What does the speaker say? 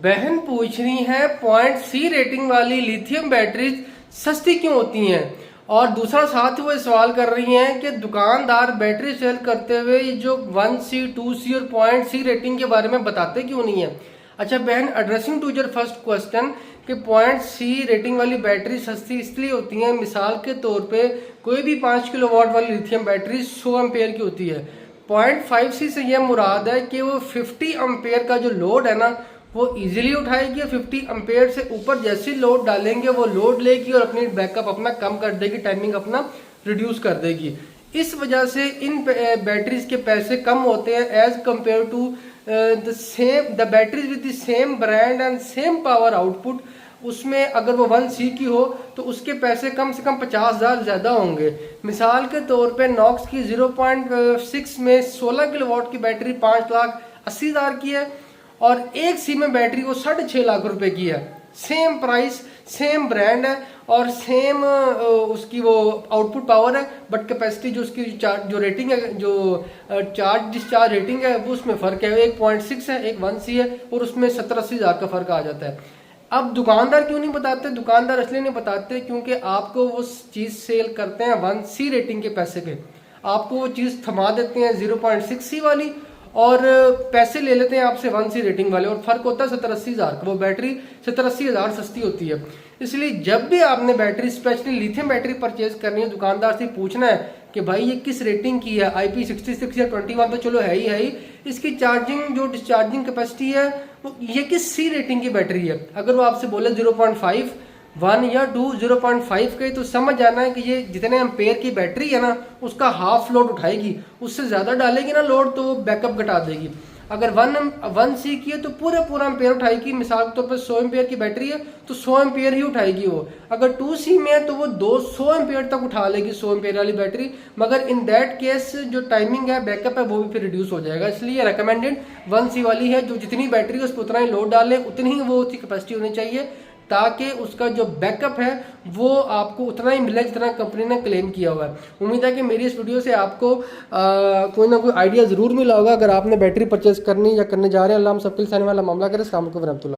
बहन पूछ रही है पॉइंट सी रेटिंग वाली लिथियम बैटरीज सस्ती क्यों होती हैं। और दूसरा साथ वो सवाल कर रही हैं कि दुकानदार बैटरी सेल करते हुए ये जो 1C 2C और पॉइंट सी रेटिंग के बारे में बताते क्यों नहीं है। अच्छा बहन, addressing to your first question कि पॉइंट सी रेटिंग वाली बैटरी सस्ती इसलिए होती है, मिसाल के तौर पे कोई भी 5 किलोवाट वाली लिथियम बैटरी 100 एम्पेयर की होती है। 0.5C से यह मुराद है कि वो 50 एम्पेयर का जो लोड है ना वो इजीली उठाएगी और 50 एम्पेयर से ऊपर जैसे लोड डालेंगे वो लोड लेगी और अपनी बैकअप अपना कम कर देगी, टाइमिंग अपना रिड्यूस कर देगी। इस वजह से इन बैटरीज के पैसे कम होते हैं as compare to the batteries with the same brand and same power output. उसमें अगर वो 1C की हो तो उसके पैसे कम से कम 50,000 ज़्यादा होंगे। मिसाल के तौर पे नॉक्स की 0.6 में 16 किलोवाट की बैटरी 5,80,000 की है और 1C में बैटरी वो 6.5 लाख रुपए की है। सेम प्राइस, सेम ब्रांड है और सेम उसकी वो आउटपुट पावर है, बट कैपेसिटी जो उसकी जो रेटिंग है, जो चार्ज डिस्चार्ज रेटिंग है वो उसमें फ़र्क है। एक 0.6 है, एक 1C है और उसमें 70-80,000 का फ़र्क आ जाता है। अब दुकानदार क्यों नहीं बताते? दुकानदार इसलिए नहीं बताते क्योंकि आपको वो चीज़ सेल करते हैं 1C रेटिंग के पैसे पे, आपको वो चीज़ थमा देते हैं 0.6C वाली और पैसे ले लेते हैं आपसे 1C रेटिंग वाले और फर्क होता है 70-80,000 का। वो बैटरी 70-80,000 सस्ती होती है। इसलिए जब भी आपने battery, specially lithium battery purchase करनी है, दुकानदार से पूछना है कि भाई ये किस रेटिंग की है। IP66 या 21 तो चलो है ही, इसकी चार्जिंग जो डिस्चार्जिंग कैपेसिटी है वो ये किस सी रेटिंग की बैटरी है। अगर वो आपसे बोले 0.5, 1 या 2, 0.5 के, तो समझ जाना है कि ये जितने एम्पेयर की बैटरी है ना उसका हाफ लोड उठाएगी। उससे ज़्यादा डालेगी ना लोड तो वो बैकअप घटा देगी। अगर 1C की है तो पूरा एम्पेयर उठाएगी। मिसाल के तौर पर 100 एम्पेयर की बैटरी है तो 100 एम्पेयर ही उठाएगी वो। अगर 2C में है तो वो 200 एम्पेयर तक उठा लेगी 100 एम्पेयर वाली बैटरी, मगर इन दैट केस जो टाइमिंग है, बैकअप है, वो भी फिर रिड्यूस हो जाएगा। इसलिए रिकमेंडेड 1C वाली है। जो जितनी बैटरी है उस पर उतना ही लोड डाले, उतनी ही वो उसकी कैपेसिटी होनी चाहिए ताकि उसका जो बैकअप है वो आपको उतना ही मिले जितना कंपनी ने क्लेम किया हुआ है। उम्मीद है कि मेरी इस वीडियो से आपको कोई ना कोई आइडिया ज़रूर मिला होगा अगर आपने बैटरी परचेज करनी या करने जा रहे हैं। अल्लाह हम सबके लिए वाला मामला करें। अस्सलाम वालेकुम।